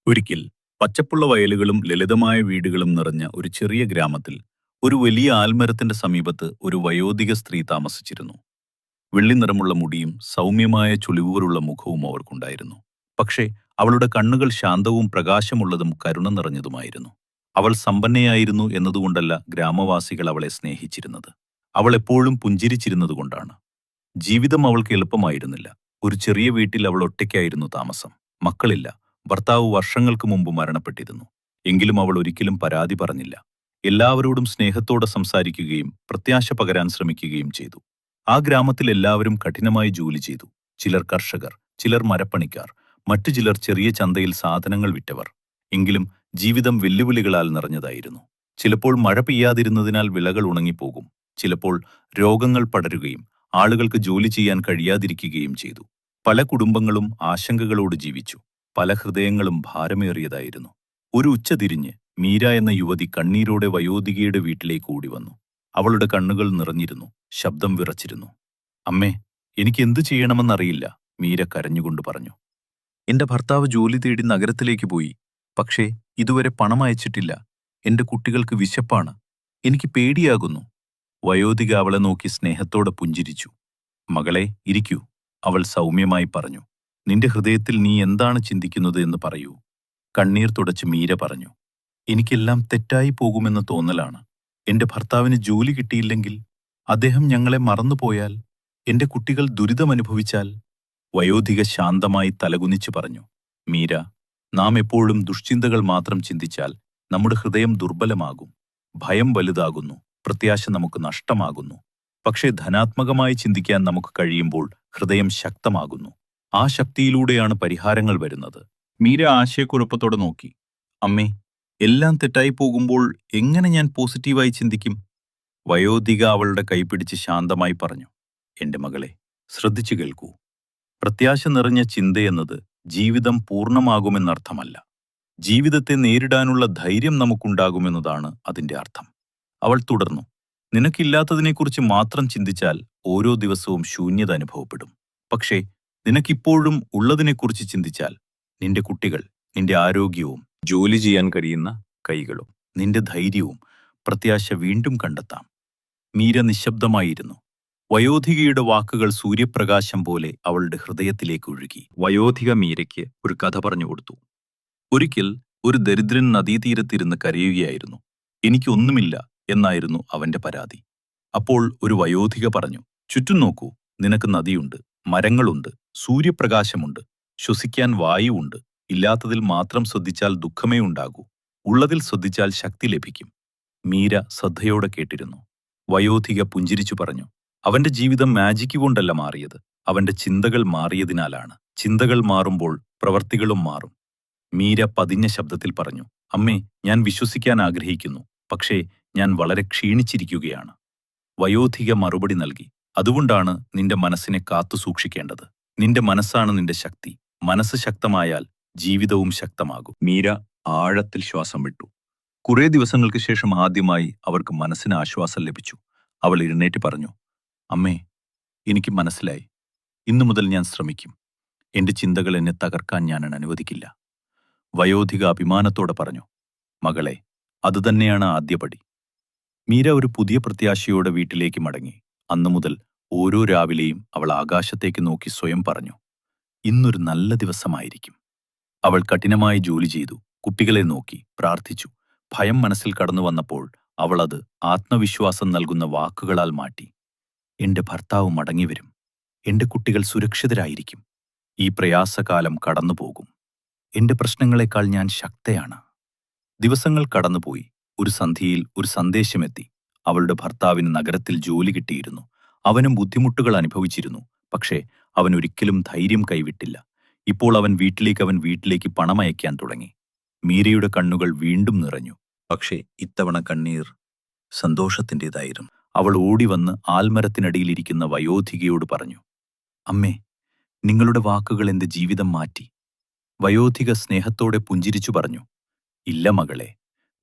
ഒരിക്കൽ പച്ചപ്പുള്ള വയലുകളും ലളിതമായ വീടുകളും നിറഞ്ഞ ഒരു ചെറിയ ഗ്രാമത്തിൽ ഒരു വലിയ ആൽമരത്തിന്റെ സമീപത്ത് ഒരു വയോധിക സ്ത്രീ താമസിച്ചിരുന്നു. വെള്ളി നിറമുള്ള മുടിയും സൗമ്യമായ ചുളിവുകളുള്ള മുഖവും അവർക്കുണ്ടായിരുന്നു. പക്ഷേ അവളുടെ കണ്ണുകൾ ശാന്തവും പ്രകാശമുള്ളതും കരുണ നിറഞ്ഞതുമായിരുന്നു. അവൾ സമ്പന്നയായിരുന്നു എന്നതുകൊണ്ടല്ല ഗ്രാമവാസികൾ അവളെ സ്നേഹിച്ചിരുന്നത്, അവൾ എപ്പോഴും പുഞ്ചിരിച്ചിരുന്നതുകൊണ്ടാണ്. ജീവിതം അവൾക്ക് എളുപ്പമായിരുന്നില്ല. ഒരു ചെറിയ വീട്ടിൽ അവൾ ഒറ്റയ്ക്കായിരുന്നു താമസം. മക്കളില്ല. ഭർത്താവ് വർഷങ്ങൾക്ക് മുമ്പ് മരണപ്പെട്ടിരുന്നു. എങ്കിലും അവൾ ഒരിക്കലും പരാതി പറഞ്ഞില്ല. എല്ലാവരോടും സ്നേഹത്തോടെ സംസാരിക്കുകയും പ്രത്യാശ പകരാൻ ശ്രമിക്കുകയും ചെയ്തു. ആ ഗ്രാമത്തിൽ എല്ലാവരും കഠിനമായി ജോലി ചെയ്തു. ചിലർ കർഷകർ, ചിലർ മരപ്പണിക്കാർ, മറ്റു ചിലർ ചെറിയ ചന്തയിൽ സാധനങ്ങൾ വിറ്റവർ. എങ്കിലും ജീവിതം വെല്ലുവിളികളാൽ നിറഞ്ഞതായിരുന്നു. ചിലപ്പോൾ മഴ പെയ്യാതിരുന്നതിനാൽ വിളകൾ ഉണങ്ങിപ്പോകും. ചിലപ്പോൾ രോഗങ്ങൾ പടരുകയും ആളുകൾക്ക് ജോലി ചെയ്യാൻ കഴിയാതിരിക്കുകയും ചെയ്തു. പല കുടുംബങ്ങളും ആശങ്കകളോട് ജീവിച്ചു. പല ഹൃദയങ്ങളും ഭാരമേറിയതായിരുന്നു. ഒരു ഉച്ച തിരിഞ്ഞ് മീര എന്ന യുവതി കണ്ണീരോടെ വയോധികയുടെ വീട്ടിലേക്ക് ഓടിവന്നു. അവളുടെ കണ്ണുകൾ നിറഞ്ഞിരുന്നു, ശബ്ദം വിറച്ചിരുന്നു. "അമ്മേ, എനിക്ക് എന്തു ചെയ്യണമെന്നറിയില്ല," മീര കരഞ്ഞുകൊണ്ട് പറഞ്ഞു. "എന്റെ ഭർത്താവ് ജോലി തേടി നഗരത്തിലേക്ക് പോയി. പക്ഷേ ഇതുവരെ പണം അയച്ചിട്ടില്ല. എന്റെ കുട്ടികൾക്ക് വിശപ്പാണ്. എനിക്ക് പേടിയാകുന്നു." വയോധിക അവളെ നോക്കി സ്നേഹത്തോടെ പുഞ്ചിരിച്ചു. "മകളെ, ഇരിക്കൂ," അവൾ സൗമ്യമായി പറഞ്ഞു. "നിന്റെ ഹൃദയത്തിൽ നീ എന്താണ് ചിന്തിക്കുന്നത് എന്ന് പറയൂ." കണ്ണീർ തുടച്ച് മീര പറഞ്ഞു. "എനിക്കെല്ലാം തെറ്റായി പോകുമെന്ന് തോന്നലാണ്. എന്റെ ഭർത്താവിന് ജോലി കിട്ടിയില്ലെങ്കിൽ, അദ്ദേഹം ഞങ്ങളെ മറന്നുപോയാൽ, എന്റെ കുട്ടികൾ ദുരിതമനുഭവിച്ചാൽ." വയോധിക ശാന്തമായി തലകുനിച്ചു പറഞ്ഞു. "മീര, നാം എപ്പോഴും ദുഷ്ചിന്തകൾ മാത്രം ചിന്തിച്ചാൽ നമ്മുടെ ഹൃദയം ദുർബലമാകും. ഭയം വലുതാകുന്നു, പ്രത്യാശ നമുക്ക് നഷ്ടമാകുന്നു. പക്ഷേ ധനാത്മകമായി ചിന്തിക്കാൻ നമുക്ക് കഴിയുമ്പോൾ ഹൃദയം ശക്തമാകുന്നു. ആ ശക്തിയിലൂടെയാണ് പരിഹാരങ്ങൾ വരുന്നത്." മീര ആശയക്കുഴപ്പത്തോടെ നോക്കി. "അമ്മേ, എല്ലാം തെറ്റായി പോകുമ്പോൾ എങ്ങനെ ഞാൻ പോസിറ്റീവായി ചിന്തിക്കും?" വയോധിക അവളുടെ കൈപിടിച്ച് ശാന്തമായി പറഞ്ഞു. "എന്റെ മകളെ, ശ്രദ്ധിച്ചു കേൾക്കൂ. പ്രത്യാശ നിറഞ്ഞ ചിന്തയെന്നത് ജീവിതം പൂർണ്ണമാകുമെന്നർത്ഥമല്ല. ജീവിതത്തെ നേരിടാനുള്ള ധൈര്യം നമുക്കുണ്ടാകുമെന്നതാണ് അതിന്റെ അർത്ഥം." അവൾ തുടർന്നു. "നിനക്കില്ലാത്തതിനെക്കുറിച്ച് മാത്രം ചിന്തിച്ചാൽ ഓരോ ദിവസവും ശൂന്യത അനുഭവപ്പെടും. പക്ഷേ നിനക്കിപ്പോഴും ഉള്ളതിനെക്കുറിച്ച് ചിന്തിച്ചാൽ, നിന്റെ കുട്ടികൾ, നിന്റെ ആരോഗ്യവും ജോലി ചെയ്യാൻ കഴിയുന്ന കൈകളും നിന്റെ ധൈര്യവും പ്രത്യാശ വീണ്ടും കണ്ടെത്താം." മീര നിശബ്ദമായിരുന്നു. വയോധികയുടെ വാക്കുകൾ സൂര്യപ്രകാശം പോലെ അവളുടെ ഹൃദയത്തിലേക്ക് ഒഴുകി. വയോധിക മീരയ്ക്ക് ഒരു കഥ പറഞ്ഞു കൊടുത്തു. ഒരിക്കൽ ഒരു ദരിദ്രൻ നദീതീരത്തിരുന്ന് കരയുകയായിരുന്നു. "എനിക്കൊന്നുമില്ല" എന്നായിരുന്നു അവന്റെ പരാതി. അപ്പോൾ ഒരു വയോധിക പറഞ്ഞു, "ചുറ്റും നോക്കൂ. നിനക്ക് നദിയുണ്ട്, മരങ്ങളുണ്ട്, സൂര്യപ്രകാശമുണ്ട്, ശ്വസിക്കാൻ വായുവുണ്ട്. ഇല്ലാത്തതിൽ മാത്രം ശ്രദ്ധിച്ചാൽ ദുഃഖമേ ഉണ്ടാകൂ. ഉള്ളതിൽ ശ്രദ്ധിച്ചാൽ ശക്തി ലഭിക്കും." മീര ശ്രദ്ധയോടെ കേട്ടിരുന്നു. വയോധിക പുഞ്ചിരിച്ചു പറഞ്ഞു, "അവന്റെ ജീവിതം മാജിക് കൊണ്ടല്ല മാറിയത്. അവന്റെ ചിന്തകൾ മാറിയതിനാലാണ്. ചിന്തകൾ മാറുമ്പോൾ പ്രവർത്തികളും മാറും." മീര പതിഞ്ഞ ശബ്ദത്തിൽ പറഞ്ഞു, "അമ്മേ, ഞാൻ വിശ്വസിക്കാൻ ആഗ്രഹിക്കുന്നു. പക്ഷേ ഞാൻ വളരെ ക്ഷീണിച്ചിരിക്കുകയാണ്." വയോധിക മറുപടി നൽകി, "അതുകൊണ്ടാണ് നിന്റെ മനസ്സിനെ കാത്തു സൂക്ഷിക്കേണ്ടത്. നിന്റെ മനസ്സാണ് നിന്റെ ശക്തി. മനസ്സ് ശക്തമായാൽ ജീവിതവും ശക്തമാകും." മീര ആഴത്തിൽ ശ്വാസം വിട്ടു. കുറേ ദിവസങ്ങൾക്ക് ശേഷം ആദ്യമായി അവർക്ക് മനസ്സിന് ആശ്വാസം ലഭിച്ചു. അവൾ എഴുന്നേറ്റ് പറഞ്ഞു, "അമ്മേ, എനിക്ക് മനസ്സിലായി. ഇന്നു മുതൽ ഞാൻ ശ്രമിക്കും. എന്റെ ചിന്തകൾ എന്നെ തകർക്കാൻ ഞാൻ അനുവദിക്കില്ല." വയോധിക അഭിമാനത്തോടെ പറഞ്ഞു, "മകളെ, അതുതന്നെയാണ് ആദ്യപടി." മീര ഒരു പുതിയ പ്രത്യാശയോടെ വീട്ടിലേക്ക് മടങ്ങി. അന്നു മുതൽ ഓരോ രാവിലെയും അവൾ ആകാശത്തേക്ക് നോക്കി സ്വയം പറഞ്ഞു, "ഇന്നൊരു നല്ല ദിവസമായിരിക്കും." അവൾ കഠിനമായി ജോലി ചെയ്തു, കുട്ടികളെ നോക്കി, പ്രാർത്ഥിച്ചു. ഭയം മനസ്സിൽ കടന്നു വന്നപ്പോൾ അവൾ അത് ആത്മവിശ്വാസം നൽകുന്ന വാക്കുകളാൽ മാറ്റി. "എന്റെ ഭർത്താവ് മടങ്ങിവരും. എന്റെ കുട്ടികൾ സുരക്ഷിതരായിരിക്കും. ഈ പ്രയാസകാലം കടന്നുപോകും. എന്റെ പ്രശ്നങ്ങളെക്കാൾ ഞാൻ ശക്തയാണ്." ദിവസങ്ങൾ കടന്നുപോയി. ഒരു സന്ധ്യയിൽ ഒരു സന്ദേശമെത്തി. അവളുടെ ഭർത്താവിന് നഗരത്തിൽ ജോലി കിട്ടിയിരുന്നു. അവനും ബുദ്ധിമുട്ടുകൾ അനുഭവിച്ചിരുന്നു. പക്ഷേ അവൻ ഒരിക്കലും ധൈര്യം കൈവിട്ടില്ല. ഇപ്പോൾ അവൻ വീട്ടിലേക്ക് പണം അയക്കാൻ തുടങ്ങി. മീരയുടെ കണ്ണുകൾ വീണ്ടും നിറഞ്ഞു. പക്ഷേ ഇത്തവണ കണ്ണീർ സന്തോഷത്തിൻ്റെതായിരുന്നു. അവൾ ഓടിവന്ന് ആൽമരത്തിനടിയിലിരിക്കുന്ന വയോധികയോട് പറഞ്ഞു, "അമ്മേ, നിങ്ങളുടെ വാക്കുകൾ എന്റെ ജീവിതം മാറ്റി." വയോധിക സ്നേഹത്തോടെ പുഞ്ചിരിച്ചു പറഞ്ഞു, "ഇല്ല മകളെ,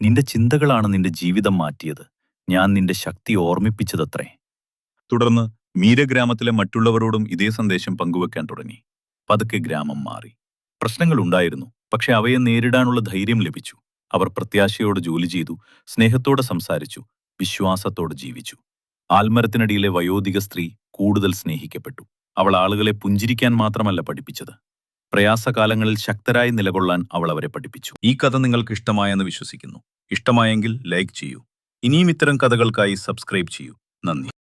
നിന്റെ ചിന്തകളാണ് നിന്റെ ജീവിതം മാറ്റിയത്. ഞാൻ നിന്റെ ശക്തി ഓർമ്മിപ്പിച്ചതത്രേ." തുടർന്ന് മീര ഗ്രാമത്തിലെ മറ്റുള്ളവരോടും ഇതേ സന്ദേശം പങ്കുവെക്കാൻ തുടങ്ങി. പതുക്കെ ഗ്രാമം മാറി. പ്രശ്നങ്ങളുണ്ടായിരുന്നു, പക്ഷെ അവയെ നേരിടാനുള്ള ധൈര്യം ലഭിച്ചു. അവർ പ്രത്യാശയോടെ ജോലി ചെയ്തു, സ്നേഹത്തോടെ സംസാരിച്ചു, വിശ്വാസത്തോടെ ജീവിച്ചു. ആൽമരത്തിനടിയിലെ വയോധിക സ്ത്രീ കൂടുതൽ സ്നേഹിക്കപ്പെട്ടു. അവൾ ആളുകളെ പുഞ്ചിരിക്കാൻ മാത്രമല്ല പഠിപ്പിച്ചത്, പ്രയാസകാലങ്ങളിൽ ശക്തരായി നിലകൊള്ളാൻ അവൾ അവരെ പഠിപ്പിച്ചു. ഈ കഥ നിങ്ങൾക്ക് ഇഷ്ടമായെന്ന് വിശ്വസിക്കുന്നു. ഇഷ്ടമായെങ്കിൽ ലൈക്ക് ചെയ്യൂ. ഇനിയും ഇത്തരം കഥകൾക്കായി സബ്സ്ക്രൈബ് ചെയ്യൂ. നന്ദി.